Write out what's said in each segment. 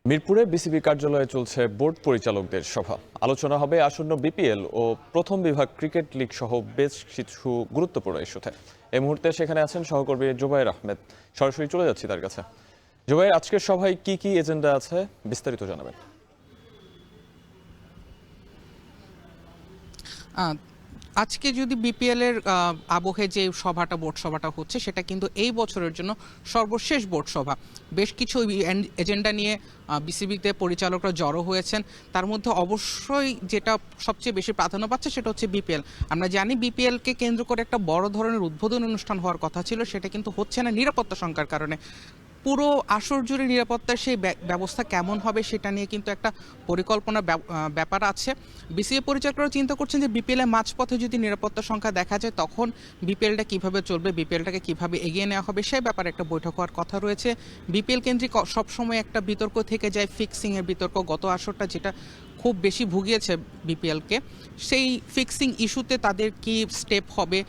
মিরপুরে বিসিবি কার্যালয়ে চলছে বোর্ড পরিচালকদের সভা। আলোচনা হবে আসন্ন বিপিএল ও প্রথম বিভাগ ক্রিকেট লিগ সহ বেশ কিছু গুরুত্বপূর্ণ ইস্যুতে। এই মুহূর্তে সেখানে আছেন সহকর্মী জুবায়ের আহমেদ। সরাসরি চলে যাচ্ছি তার কাছে। জুবায়ের, আজকের সভায় কি কি এজেন্ডা আছে বিস্তারিত জানাবেন। আজকে যদি বিপিএল এর আবহে যে বোর্ড সভাটা হচ্ছে সেটা কিন্তু এই বছরের জন্য সর্বশেষ বোর্ড সভা। বেশ কিছু এজেন্ডা নিয়ে বিসিবিতে পরিচালকরা জড়ো হয়েছেন। তার মধ্যে অবশ্যই যেটা সবচেয়ে বেশি প্রাধান্য পাচ্ছে সেটা হচ্ছে বিপিএল। আমরা জানি বিপিএলকে কেন্দ্র করে একটা বড় ধরনের উদ্বোধন অনুষ্ঠান হওয়ার কথা ছিল, সেটা কিন্তু হচ্ছে না নিরাপত্তা শঙ্কার কারণে। পুরো আসর জুড়ে নিরাপত্তার সেই ব্যবস্থা কেমন হবে সেটা নিয়ে কিন্তু একটা পরিকল্পনা ব্যাপার আছে। বিসিবি পরিচালকরা চিন্তা করছেন যে বিপিএলের মাঝপথে যদি নিরাপত্তার সংখ্যা দেখা যায় তখন বিপিএলটা কিভাবে চলবে, বিপিএলটাকে কিভাবে এগিয়ে নেওয়া হবে সেই ব্যাপারে একটা বৈঠক হওয়ার কথা রয়েছে। বিপিএল কেন্দ্রিক সবসময় একটা বিতর্ক থেকে যায় ফিক্সিংয়ের বিতর্ক। গত আসরটা যেটা খুব বেশি ভুগিয়েছে বিপিএলকে, সেই ফিক্সিং ইস্যুতে তাদের কি স্টেপ হবে,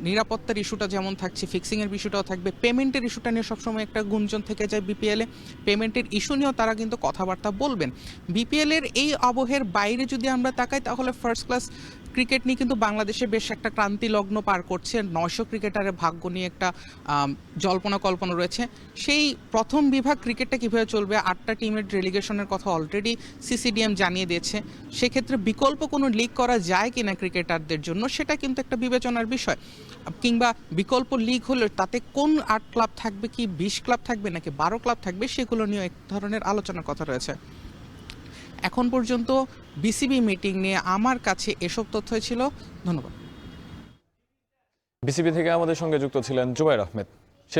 নিরাপত্তার ইস্যুটা যেমন থাকছে ফিক্সিংয়ের বিষয়টাও থাকবে। পেমেন্টের ইস্যুটা নিয়ে সবসময় একটা গুঞ্জন থেকে যায় বিপিএলে, পেমেন্টের ইস্যু নিয়েও তারা কিন্তু কথাবার্তা বলবেন। বিপিএলের এই আবহের বাইরে যদি আমরা তাকাই তাহলে ফার্স্ট ক্লাস ক্রিকেট নিয়ে কিন্তু বাংলাদেশে বেশ একটা ক্রান্তি লগ্ন পার করছে। 900 ক্রিকেটারের ভাগ্য নিয়ে একটা জল্পনা কল্পনা রয়েছে। সেই প্রথম বিভাগ ক্রিকেটটা কীভাবে চলবে, 8টা টিমের ডেলিগেশনের কথা অলরেডি সিসিডিএম জানিয়ে দিয়েছে। সেক্ষেত্রে বিকল্প কোনো লিগ করা যায় কিনা ক্রিকেটারদের জন্য সেটা কিন্তু একটা বিবেচনার বিষয়। কিংবা বিকল্প লিগ হলে তাতে কোন 8 ক্লাব থাকবে, কি 20 ক্লাব থাকবে নাকি 12 ক্লাব থাকবে, সেগুলো নিয়ে এক ধরনের আলোচনার কথা রয়েছে। এখন পর্যন্ত বিসিবি মিটিং নিয়ে আমার কাছে এসব তথ্যই ছিল। ধন্যবাদ। বিসিবি থেকে আমাদের সঙ্গে যুক্ত ছিলেন জুবায়ের আহমেদ।